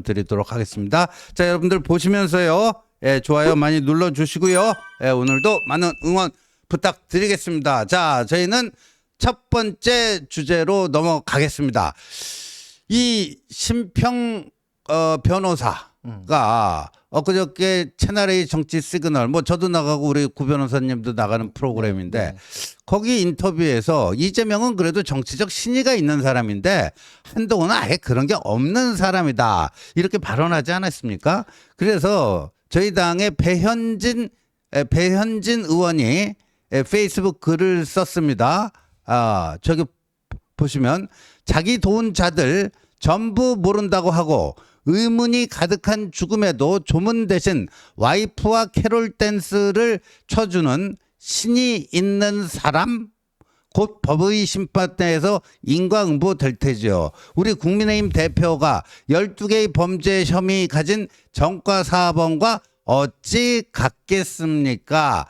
드리도록 하겠습니다. 자, 여러분들 보시면서요. 좋아요 많이 눌러주시고요. 오늘도 많은 응원 부탁드리겠습니다. 자, 저희는 첫 번째 주제로 넘어가겠습니다. 이 심평 변호사가 엊그저께 채널A 정치 시그널 뭐 저도 나가고 우리 구 변호사님도 나가는 프로그램인데 거기 인터뷰에서 이재명은 그래도 정치적 신의가 있는 사람인데 한동훈은 아예 그런 게 없는 사람이다 이렇게 발언하지 않았습니까? 그래서 저희 당의 배현진 의원이 페이스북 글을 썼습니다. 저기 보시면 자기 도운 자들 전부 모른다고 하고 의문이 가득한 죽음에도 조문 대신 와이프와 캐롤 댄스를 쳐주는 신이 있는 사람? 곧 법의 심판대에서 인과응보 될 테죠. 우리 국민의힘 대표가 12개의 범죄 혐의 가진 정과 사범과 어찌 같겠습니까?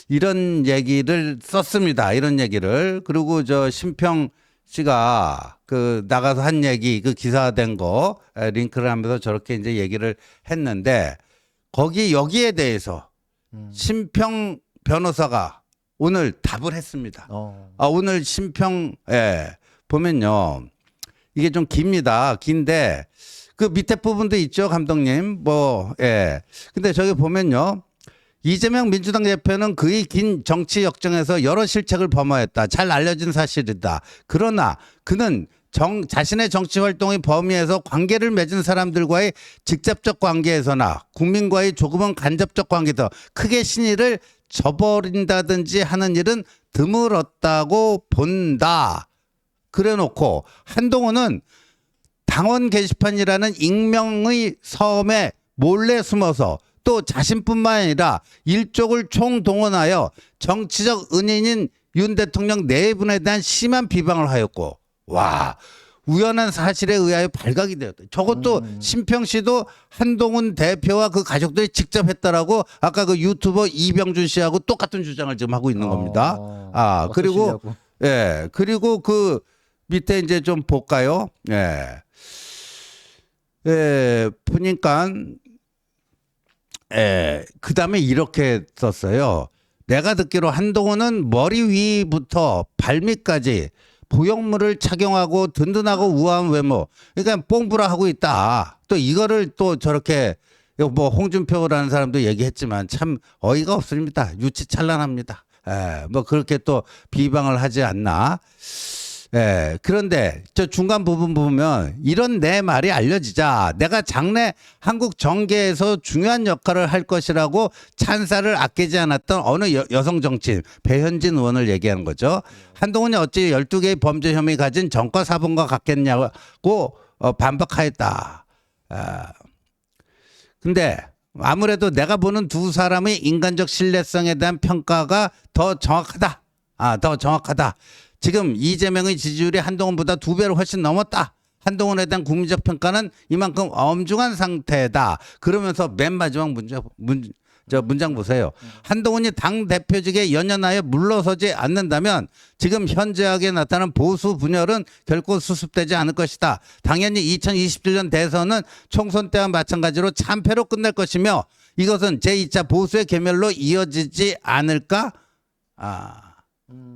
이런 얘기를 썼습니다. 이런 얘기를. 그리고 저 심평 씨가 그 나가서 한 얘기 그 기사된 거 링크를 하면서 저렇게 이제 얘기를 했는데 여기에 대해서 심평 변호사가 오늘 답을 했습니다. 오늘 심평 보면요. 이게 좀 깁니다. 긴데 그 밑에 부분도 있죠, 감독님. 근데 저기 보면요. 이재명 민주당 대표는 그의 긴 정치 역정에서 여러 실책을 범하였다. 잘 알려진 사실이다. 그러나 그는 자신의 정치 활동의 범위에서 관계를 맺은 사람들과의 직접적 관계에서나 국민과의 조금은 간접적 관계에서 크게 신의를 저버린다든지 하는 일은 드물었다고 본다. 그래놓고 한동훈은 당원 게시판이라는 익명의 섬에 몰래 숨어서 또 자신뿐만 아니라 일족을 총동원하여 정치적 은인인 윤 대통령 네 분에 대한 심한 비방을 하였고 와 우연한 사실에 의하여 발각이 되었다. 저것도 심평 씨도 한동훈 대표와 그 가족들이 직접 했다라고 아까 그 유튜버 이병준 씨하고 똑같은 주장을 지금 하고 있는 겁니다. 그리고 그리고 그 밑에 이제 좀 볼까요? 보니까 그 다음에 이렇게 썼어요. 내가 듣기로 한동훈은 머리 위부터 발밑까지 보형물을 착용하고 든든하고 우아한 외모, 그러니까 뽕부라 하고 있다. 또 이거를 또 저렇게 뭐 홍준표라는 사람도 얘기했지만 참 어이가 없습니다. 유치찬란합니다. 뭐 그렇게 또 비방을 하지 않나. 그런데 저 중간 부분 보면 이런 내 말이 알려지자 내가 장래 한국 정계에서 중요한 역할을 할 것이라고 찬사를 아끼지 않았던 어느 여성 정치인 배현진 의원을 얘기하는 거죠. 한동훈이 어찌 12개의 범죄 혐의 가진 정과 사범과 같겠냐고 반박하였다. 근데 아무래도 내가 보는 두 사람의 인간적 신뢰성에 대한 평가가 더 정확하다. 더 정확하다. 지금 이재명의 지지율이 한동훈보다 2배로 훨씬 넘었다. 한동훈에 대한 국민적 평가는 이만큼 엄중한 상태다. 그러면서 맨 마지막 문장 보세요. 한동훈이 당대표직에 연연하여 물러서지 않는다면 지금 현저하게 나타난 보수 분열은 결코 수습되지 않을 것이다. 당연히 2027년 대선은 총선 때와 마찬가지로 참패로 끝날 것이며 이것은 제2차 보수의 괴멸로 이어지지 않을까?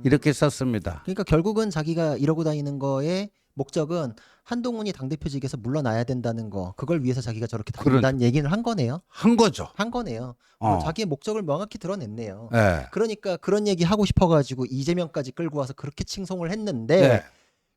이렇게 썼습니다. 그러니까 결국은 자기가 이러고 다니는 거의 목적은 한동훈이 당대표직에서 물러나야 된다는 거, 그걸 위해서 자기가 저렇게 다닌다는 얘기를 한 거네요. 한 거죠. 한 거네요. 자기의 목적을 명확히 드러냈네요. 그러니까 그런 얘기 하고 싶어가지고 이재명까지 끌고 와서 그렇게 칭송을 했는데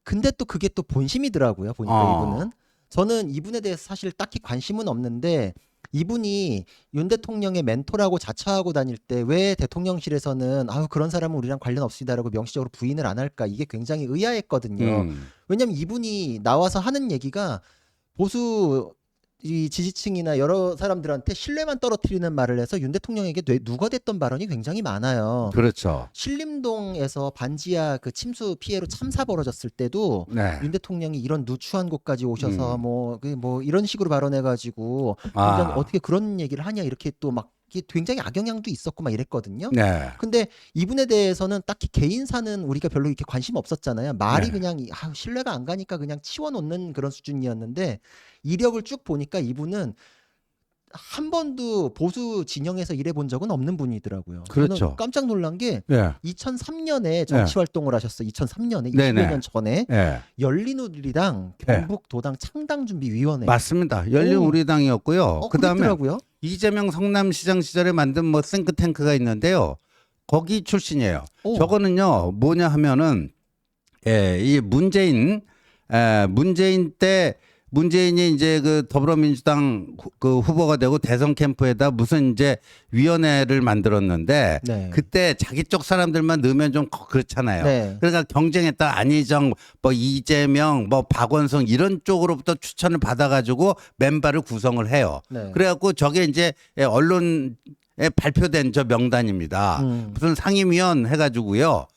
근데 또 그게 또 본심이더라고요. 보니까 이분은. 저는 이분에 대해서 사실 딱히 관심은 없는데 이분이 윤 대통령의 멘토라고 자처하고 다닐 때 왜 대통령실에서는 그런 사람은 우리랑 관련 없습니다라고 명시적으로 부인을 안 할까, 이게 굉장히 의아했거든요. 왜냐면 이분이 나와서 하는 얘기가 보수 이 지지층이나 여러 사람들한테 신뢰만 떨어뜨리는 말을 해서 윤 대통령에게 누거댔던 발언이 굉장히 많아요. 그렇죠. 신림동에서 반지하 그 침수 피해로 참사 벌어졌을 때도 윤 대통령이 이런 누추한 곳까지 오셔서 뭐 이런 식으로 발언해가지고 굉장히 어떻게 그런 얘기를 하냐 이렇게 또 막 이게 굉장히 악영향도 있었고 막 이랬거든요. 네. 근데 이분에 대해서는 딱히 개인사는 우리가 별로 이렇게 관심 없었잖아요. 말이 네. 그냥 신뢰가 안 가니까 그냥 치워놓는 그런 수준이었는데 이력을 쭉 보니까 이분은 한 번도 보수 진영에서 일해본 적은 없는 분이더라고요. 저는 그렇죠. 깜짝 놀란 게 네. 2003년에 정치 활동을 하셨어요. 2003년에 네네. 20년 전에 네. 열린우리당 경북도당 창당준비위원회. 맞습니다. 열린우리당이었고요. 그다음에 그랬더라고요. 이재명 성남시장 시절에 만든 뭐 싱크탱크가 있는데요. 거기 출신이에요. 저거는요 뭐냐 하면은 이 문재인 때 문재인이 이제 그 더불어민주당 그 후보가 되고 대선 캠프에다 무슨 이제 위원회를 만들었는데 네. 그때 자기 쪽 사람들만 넣으면 좀 그렇잖아요. 네. 그러니까 경쟁했다 안희정, 뭐 이재명, 뭐 박원순 이런 쪽으로부터 추천을 받아가지고 멤버를 구성을 해요. 네. 그래갖고 저게 이제 언론에 발표된 저 명단입니다. 무슨 상임위원 해가지고요.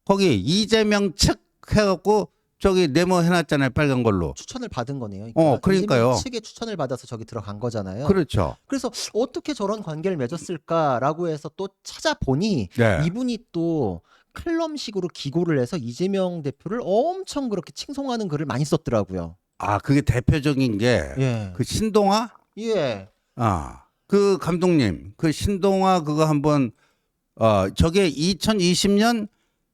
거기 이재명 측 해갖고 저기 네모해놨잖아요. 빨간 걸로. 추천을 받은 거네요. 그러니까요. 이재명 측의 추천을 받아서 저기 들어간 거잖아요. 그렇죠. 그래서 어떻게 저런 관계를 맺었을까라고 해서 또 찾아보니 네. 이분이 또 칼럼식으로 기고를 해서 이재명 대표를 엄청 그렇게 칭송하는 글을 많이 썼더라고요. 아, 그게 대표적인 게 그 신동아? 예. 그 감독님, 그 신동아 그거 한번 저게 2020년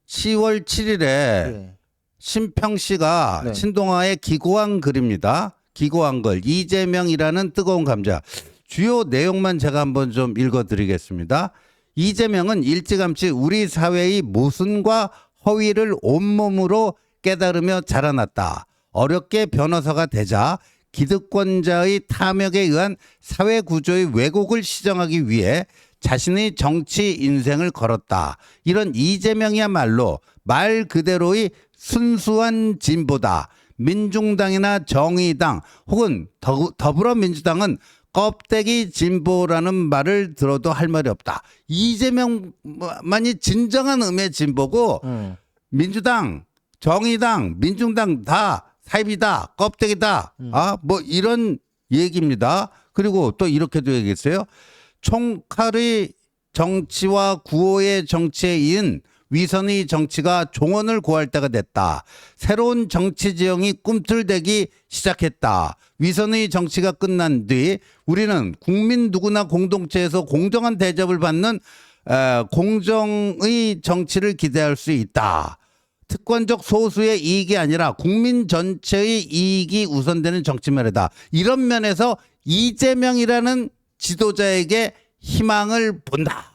10월 7일에 예. 심평 씨가 네. 신동아의 기고한 글입니다. 기고한 글. 이재명이라는 뜨거운 감자. 주요 내용만 제가 한번 좀 읽어드리겠습니다. 이재명은 일찌감치 우리 사회의 모순과 허위를 온몸으로 깨달으며 자라났다. 어렵게 변호사가 되자 기득권자의 탐욕에 의한 사회 구조의 왜곡을 시정하기 위해 자신의 정치 인생을 걸었다. 이런 이재명이야말로 말 그대로의 순수한 진보다. 민중당이나 정의당 혹은 더불어민주당은 껍데기 진보라는 말을 들어도 할 말이 없다. 이재명만이 진정한 의미의 진보고 민주당, 정의당, 민중당 다 사입이다, 껍데기다. 뭐 이런 얘기입니다. 그리고 또 이렇게도 얘기했어요. 총칼의 정치와 구호의 정치에 이은 위선의 정치가 종언을 고할 때가 됐다. 새로운 정치 지형이 꿈틀대기 시작했다. 위선의 정치가 끝난 뒤 우리는 국민 누구나 공동체에서 공정한 대접을 받는 공정의 정치를 기대할 수 있다. 특권적 소수의 이익이 아니라 국민 전체의 이익이 우선되는 정치 면이다. 이런 면에서 이재명이라는 지도자에게 희망을 본다.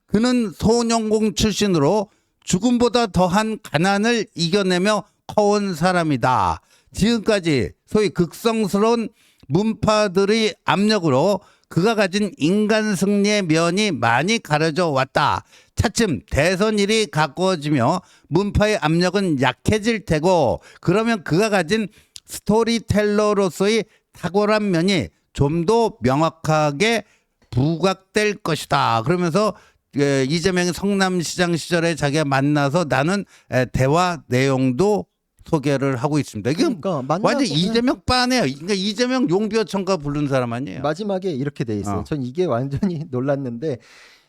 그는 소년공 출신으로 죽음보다 더한 가난을 이겨내며 커온 사람이다. 지금까지 소위 극성스러운 문파들의 압력으로 그가 가진 인간 승리의 면이 많이 가려져 왔다. 차츰 대선일이 가까워지며 문파의 압력은 약해질 테고 그러면 그가 가진 스토리텔러로서의 탁월한 면이 좀 더 명확하게 부각될 것이다. 그러면서 이재명이 성남시장 시절에 자기가 만나서 나는 대화 내용도 소개를 하고 있습니다. 이게 그러니까 완전 이재명 빠네요. 그러니까 이재명 용비어천가 부른 사람 아니에요. 마지막에 이렇게 돼 있어요. 전 이게 완전히 놀랐는데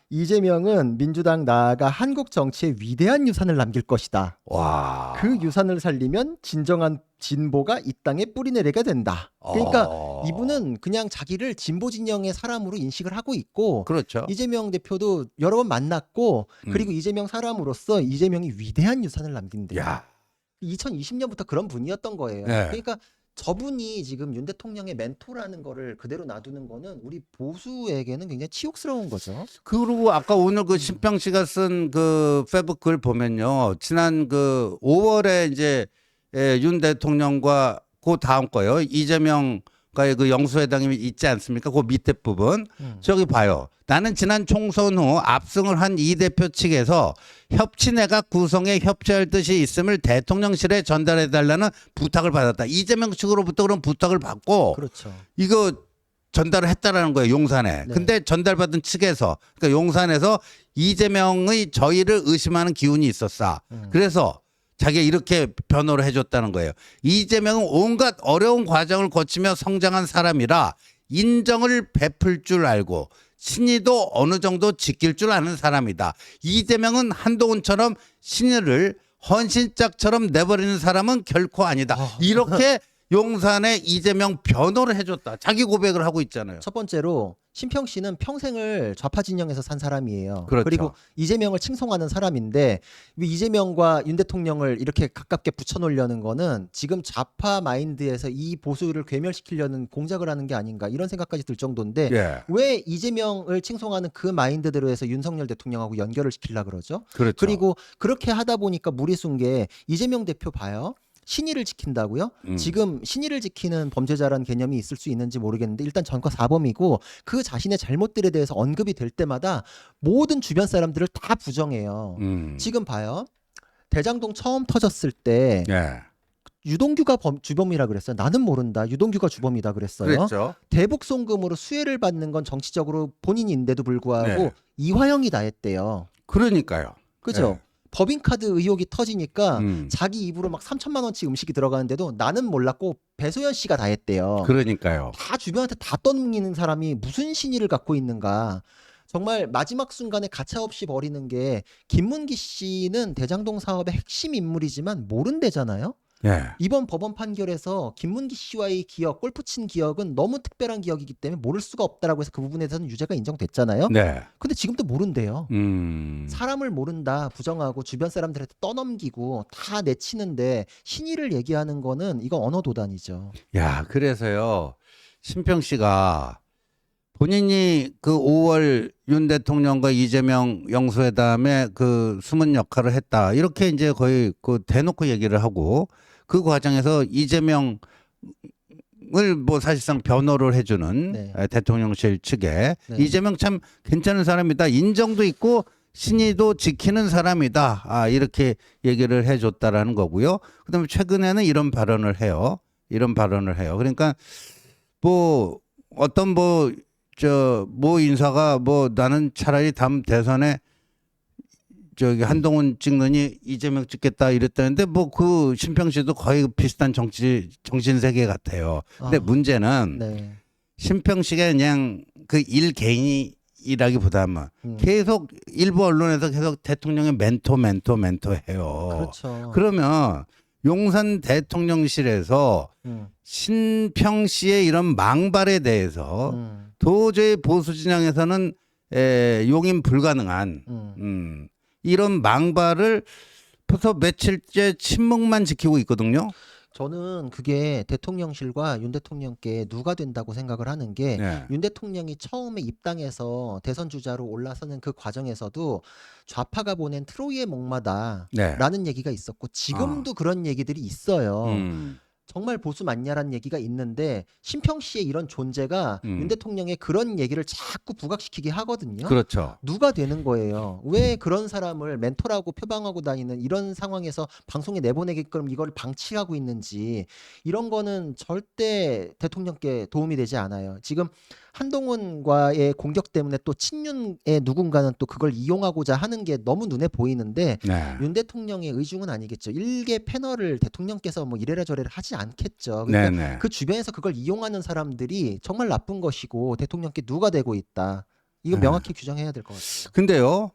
이재명은 민주당 나아가 한국 정치에 위대한 유산을 남길 것이다. 와. 그 유산을 살리면 진정한 진보가 이 땅에 뿌리내리게 된다. 그러니까 이분은 그냥 자기를 진보 진영의 사람으로 인식을 하고 있고 그렇죠. 이재명 대표도 여러 번 만났고 그리고 이재명 사람으로서 이재명이 위대한 유산을 남긴대. 야. 2020년부터 그런 분이었던 거예요. 네. 그러니까 저분이 지금 윤 대통령의 멘토라는 거를 그대로 놔두는 거는 우리 보수에게는 굉장히 치욕스러운 거죠. 그리고 아까 오늘 그 신평 씨가 쓴 그 페북 글 보면요. 지난 그 5월에 이제 윤 대통령과 그 다음 거요. 이재명과의 그 영수회담이 있지 않습니까? 그 밑에 부분. 저기 봐요. 나는 지난 총선 후 압승을 한 이 대표 측에서 협치내각 구성에 협조할 뜻이 있음을 대통령실에 전달해달라는 부탁을 받았다. 이재명 측으로부터 그런 부탁을 받고 그렇죠. 이거 전달을 했다라는 거예요. 용산에. 네. 근데 전달받은 측에서 그러니까 용산에서 이재명의 저희를 의심하는 기운이 있었어. 그래서 자기가 이렇게 변호를 해줬다는 거예요. 이재명은 온갖 어려운 과정을 거치며 성장한 사람이라 인정을 베풀 줄 알고 신의도 어느 정도 지킬 줄 아는 사람이다. 이재명은 한동훈처럼 신의를 헌신짝처럼 내버리는 사람은 결코 아니다. 이렇게 용산에 이재명 변호를 해줬다. 자기 고백을 하고 있잖아요. 첫 번째로 심평 씨는 평생을 좌파 진영에서 산 사람이에요. 그렇죠. 그리고 이재명을 칭송하는 사람인데 이재명과 윤 대통령을 이렇게 가깝게 붙여놓으려는 거는 지금 좌파 마인드에서 이 보수를 괴멸시키려는 공작을 하는 게 아닌가 이런 생각까지 들 정도인데 예. 왜 이재명을 칭송하는 그 마인드대로 해서 윤석열 대통령하고 연결을 시키려고 그러죠? 그렇죠. 그리고 그렇게 하다 보니까 무리순 게 이재명 대표 봐요. 신의를 지킨다고요? 지금 신의를 지키는 범죄자라는 개념이 있을 수 있는지 모르겠는데 일단 전과 사범이고 그 자신의 잘못들에 대해서 언급이 될 때마다 모든 주변 사람들을 다 부정해요. 지금 봐요. 대장동 처음 터졌을 때 예. 유동규가 주범이라 그랬어요. 나는 모른다. 유동규가 주범이다 그랬어요. 그랬죠. 대북 송금으로 수혜를 받는 건 정치적으로 본인인데도 불구하고 네. 이화영이 다 했대요. 그러니까요. 그죠? 예. 법인카드 의혹이 터지니까 음. 자기 입으로 막 3천만 원치 음식이 들어가는데도 나는 몰랐고 배소연 씨가 다 했대요. 그러니까요. 다 주변한테 다 떠넘기는 사람이 무슨 신의를 갖고 있는가. 정말 마지막 순간에 가차없이 버리는 게 김문기 씨는 대장동 사업의 핵심 인물이지만 모른대잖아요. 예. 이번 법원 판결에서 김문기 씨와의 기억, 골프 친 기억은 너무 특별한 기억이기 때문에 모를 수가 없다라고 해서 그 부분에 대해서는 유죄가 인정됐잖아요. 네. 근데 지금도 모른대요. 사람을 모른다, 부정하고 주변 사람들한테 떠넘기고 다 내치는데 신의를 얘기하는 거는 이건 언어 도단이죠. 야, 그래서요. 심평 씨가 본인이 그 5월 윤 대통령과 이재명 영수회담에 그 숨은 역할을 했다. 이렇게 이제 거의 그 대놓고 얘기를 하고 그 과정에서 이재명을 뭐 사실상 변호를 해주는 네. 대통령실 측에 네. 이재명 참 괜찮은 사람이다. 인정도 있고 신의도 지키는 사람이다. 아, 이렇게 얘기를 해줬다라는 거고요. 그다음에 최근에는 이런 발언을 해요. 이런 발언을 해요. 그러니까 뭐 어떤 뭐 인사가 뭐 나는 차라리 다음 대선에 저기 한동훈 찍느니 이재명 찍겠다 이랬다는데 뭐 그 심평 씨도 거의 비슷한 정신 세계 같아요. 근데 문제는 네. 심평 씨가 그냥 그 일 개인이라기보다는 계속 일부 언론에서 계속 대통령의 멘토 해요. 그렇죠. 그러면 용산 대통령실에서 심평 씨의 이런 망발에 대해서 도저히 보수 진영에서는 용인 불가능한 이런 망발을 벌써 며칠째 침묵만 지키고 있거든요. 저는 그게 대통령실과 윤 대통령께 누가 된다고 생각을 하는 게 윤 대통령이 처음에 입당해서 대선 주자로 올라서는 그 과정에서도 좌파가 보낸 트로이의 목마다라는 얘기가 있었고 지금도 그런 얘기들이 있어요. 정말 보수 맞냐라는 얘기가 있는데 심평 씨의 이런 존재가 윤 대통령의 그런 얘기를 자꾸 부각시키게 하거든요. 그렇죠. 누가 되는 거예요? 왜 그런 사람을 멘토라고 표방하고 다니는 이런 상황에서 방송에 내보내게끔 이걸 방치하고 있는지 이런 거는 절대 대통령께 도움이 되지 않아요. 지금 한동훈과의 공격 때문에 또 친윤의 누군가는 또 그걸 이용하고자 하는 게 너무 눈에 보이는데 윤 대통령의 의중은 아니겠죠. 일개 패널을 대통령께서 뭐 이래라 저래라 하지 않겠죠. 그러니까 그 주변에서 그걸 이용하는 사람들이 정말 나쁜 것이고 대통령께 누가 되고 있다. 이거 명확히 규정해야 될 것 같아요. 근데요,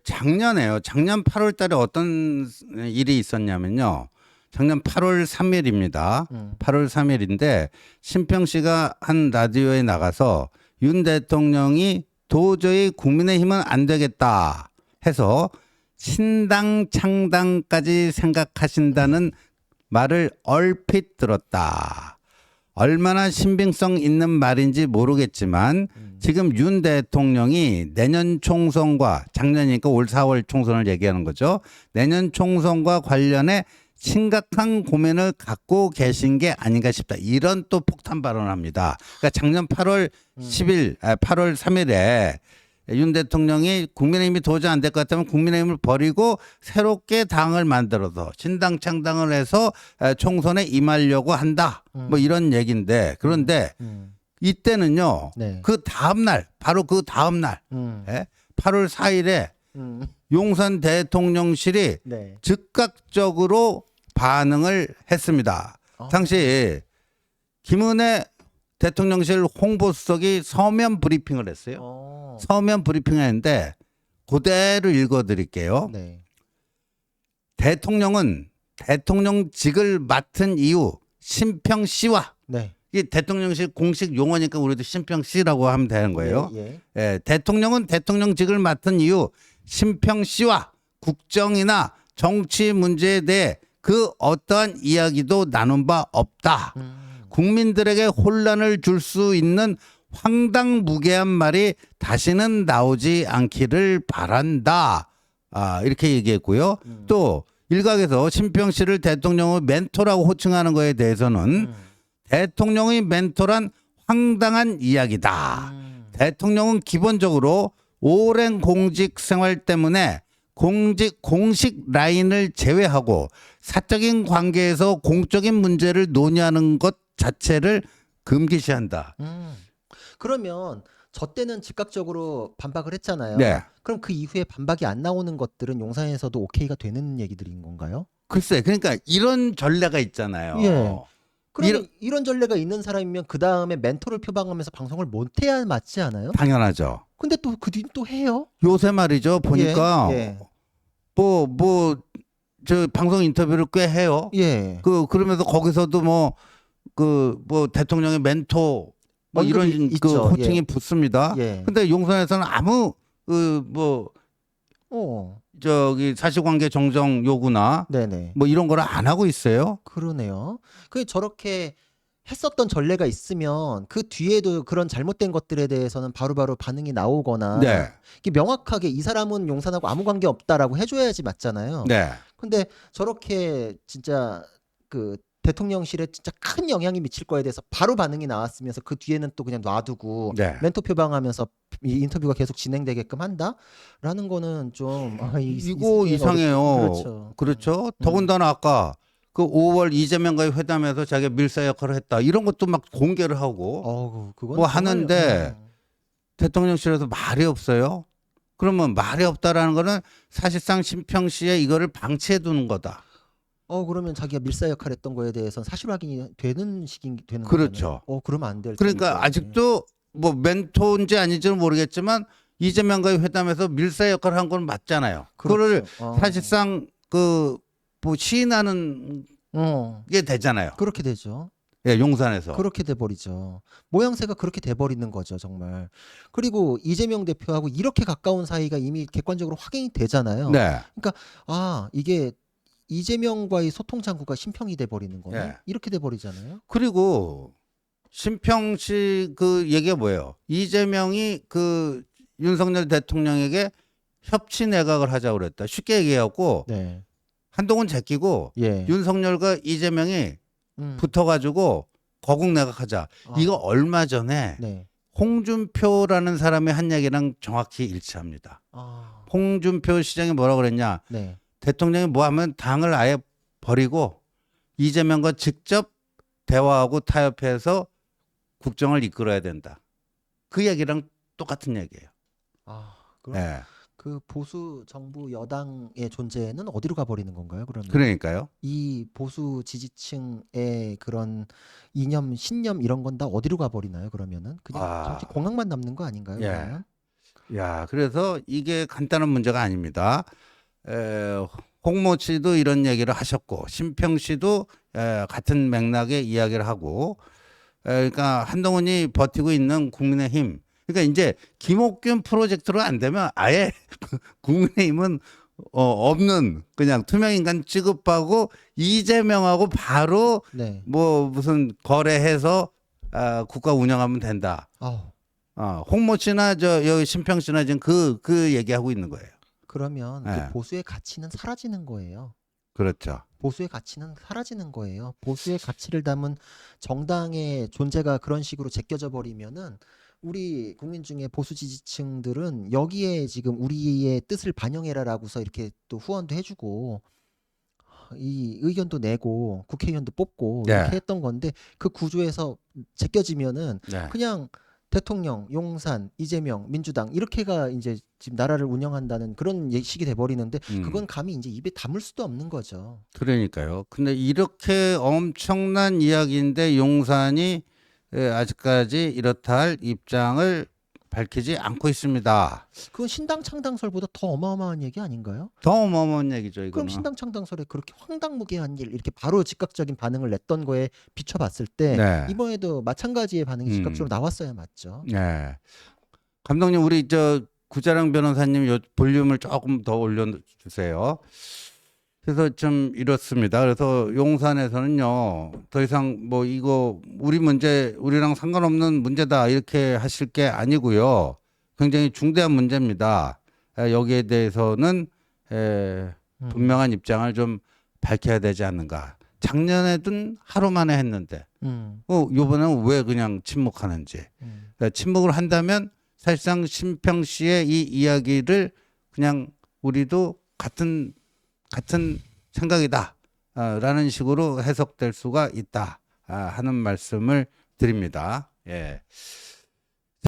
작년에요. 작년 8월 달에 어떤 일이 있었냐면요. 작년 8월 3일입니다. 8월 3일인데 심평 씨가 한 라디오에 나가서 윤 대통령이 도저히 국민의힘은 안 되겠다 해서 신당 창당까지 생각하신다는 말을 얼핏 들었다. 얼마나 신빙성 있는 말인지 모르겠지만 지금 윤 대통령이 내년 총선과 작년이니까 올 4월 총선을 얘기하는 거죠. 내년 총선과 관련해 심각한 고민을 갖고 계신 게 아닌가 싶다. 이런 또 폭탄 발언을 합니다. 그러니까 작년 8월 3일에 윤 대통령이 국민의힘이 도저히 안 될 것 같다면 국민의힘을 버리고 새롭게 당을 만들어서 신당 창당을 해서 총선에 임하려고 한다. 뭐 이런 얘기인데 그런데 이때는요. 그 다음 날 바로 그 다음 날 8월 4일에 용산 대통령실이 즉각적으로 반응을 했습니다. 당시 김은혜 대통령실 홍보수석이 서면 브리핑을 했어요. 서면 브리핑을 했는데 그대로 읽어드릴게요. 네. 대통령은 대통령직을 맡은 이후 심평 씨와 네. 이 대통령실 공식 용어니까 우리도 심평 씨라고 하면 되는 거예요. 예. 대통령은 대통령직을 맡은 이후 심평 씨와 국정이나 정치 문제에 대해 그 어떠한 이야기도 나눈 바 없다. 국민들에게 혼란을 줄 수 있는 황당무계한 말이 다시는 나오지 않기를 바란다. 이렇게 얘기했고요. 또 일각에서 심평 씨를 대통령의 멘토라고 호칭하는 거에 대해서는 대통령의 멘토란 황당한 이야기다. 대통령은 기본적으로 오랜 공직 생활 때문에 공식 라인을 제외하고 사적인 관계에서 공적인 문제를 논의하는 것 자체를 금기시한다. 그러면 저 때는 즉각적으로 반박을 했잖아요. 네. 그럼 그 이후에 반박이 안 나오는 것들은 용산에서도 오케이가 되는 얘기들인 건가요? 글쎄, 그러니까 이런 전례가 있잖아요. 예. 그러면 이런 전례가 있는 사람이면 그 다음에 멘토를 표방하면서 방송을 못 해야 맞지 않아요? 당연하죠. 근데 또 그 뒤 또 해요? 요새 말이죠. 보니까 예. 저 방송 인터뷰를 꽤 해요. 예. 그러면서 거기서도 뭐 대통령의 멘토 뭐 이런 있죠. 호칭이 예. 붙습니다. 예. 근데 용산에서는 아무 저기 사실관계 정정 요구나 네네. 뭐 이런 거를 안 하고 있어요. 그러네요. 그 저렇게 했었던 전례가 있으면 그 뒤에도 그런 잘못된 것들에 대해서는 바로바로 반응이 나오거나 네. 이게 명확하게 이 사람은 용산하고 아무 관계 없다라고 해줘야지 맞잖아요. 네. 근데 저렇게 진짜 그 대통령실에 진짜 큰 영향이 미칠 거에 대해서 바로 반응이 나왔으면서 그 뒤에는 또 그냥 놔두고 네. 멘토 표방하면서 이 인터뷰가 계속 진행되게끔 한다라는 거는 좀 이거 이상해요. 그렇죠. 더군다나 아까 그 5월 이재명과의 회담에서 자기가 밀사 역할을 했다. 이런 것도 막 공개를 하고 그건 뭐 정말, 하는데 대통령실에서 말이 없어요. 그러면 말이 없다라는 거는 사실상 심평 씨의 이거를 방치해 두는 거다. 그러면 자기가 밀사 역할 했던 거에 대해서는 사실 확인이 되는 식이 되는 그렇죠. 거잖아요. 그러면 안 될 그러니까 텐데. 아직도 뭐 멘토인지 아닌지는 모르겠지만 이재명과의 회담에서 밀사 역할을 한 건 맞잖아요. 그거를 그렇죠. 사실상 시인하는 게 되잖아요. 그렇게 되죠. 예, 용산에서. 그렇게 돼버리죠. 모양새가 그렇게 돼버리는 거죠, 정말. 그리고 이재명 대표하고 이렇게 가까운 사이가 이미 객관적으로 확인이 되잖아요. 네. 이게 이재명과의 소통 창구가 심평이 돼버리는 거네. 네. 이렇게 돼버리잖아요. 그리고 심평 씨 그 얘기가 뭐예요? 이재명이 그 윤석열 대통령에게 협치 내각을 하자고 그랬다. 쉽게 얘기해갖고 네. 한동훈 제끼고 예. 윤석열과 이재명이 붙어가지고 거국 내각하자. 이거 얼마 전에 네. 홍준표라는 사람이 한 얘기랑 정확히 일치합니다. 홍준표 시장이 뭐라고 그랬냐? 네. 대통령이 뭐 하면 당을 아예 버리고 이재명과 직접 대화하고 타협해서 국정을 이끌어야 된다. 그 얘기랑 똑같은 얘기예요. 그럼 네. 그 보수 정부 여당의 존재는 어디로 가버리는 건가요? 그러면 그러니까요. 이 보수 지지층의 그런 이념, 신념 이런 건 다 어디로 가버리나요? 그러면은 그냥 정치 공학만 남는 거 아닌가요? 예. 그러면? 야, 그래서 이게 간단한 문제가 아닙니다. 홍모 씨도 이런 얘기를 하셨고 심평 씨도 같은 맥락의 이야기를 하고 그러니까 한동훈이 버티고 있는 국민의힘 그러니까 이제 김옥균 프로젝트로 안 되면 아예 국민의힘은 없는 그냥 투명인간 취급하고 이재명하고 바로 네. 뭐 무슨 거래해서 국가 운영하면 된다. 홍모 씨나 여기 심평 씨나 지금 그 얘기하고 있는 거예요. 그러면 네. 그 보수의 가치는 사라지는 거예요. 그렇죠. 보수의 가치는 사라지는 거예요. 보수의 가치를 담은 정당의 존재가 그런 식으로 제껴져 버리면은 우리 국민 중에 보수 지지층들은 여기에 지금 우리의 뜻을 반영해라라고서 이렇게 또 후원도 해주고 이 의견도 내고 국회의원도 뽑고 네. 이렇게 했던 건데 그 구조에서 제껴지면은 네. 그냥 대통령, 용산, 이재명, 민주당 이렇게가 이제 지금 나라를 운영한다는 그런 식이 돼버리는데 그건 감히 이제 입에 담을 수도 없는 거죠. 그러니까요. 근데 이렇게 엄청난 이야기인데 용산이 아직까지 이렇다 할 입장을 밝히지 않고 있습니다. 그건 신당 창당설보다 더 어마어마한 얘기 아닌가요? 더 어마어마한 얘기죠, 이거는. 그럼 신당 창당설에 그렇게 황당무계한 일 이렇게 바로 즉각적인 반응을 냈던 거에 비춰봤을 때 네. 이번에도 마찬가지의 반응이 즉각적으로 나왔어야 맞죠. 네. 감독님, 우리 구자랑 변호사님 요 볼륨을 조금 더 올려주세요. 그래서 좀 이렇습니다. 그래서 용산에서는요, 더 이상 뭐 이거 우리랑 상관없는 문제다 이렇게 하실 게 아니고요. 굉장히 중대한 문제입니다. 여기에 대해서는 분명한 입장을 좀 밝혀야 되지 않는가. 작년에든 하루 만에 했는데, 요번에는 왜 그냥 침묵하는지. 침묵을 한다면 사실상 심평 씨의 이 이야기를 그냥 우리도 같은 생각이다 라는 식으로 해석될 수가 있다 하는 말씀을 드립니다. 예.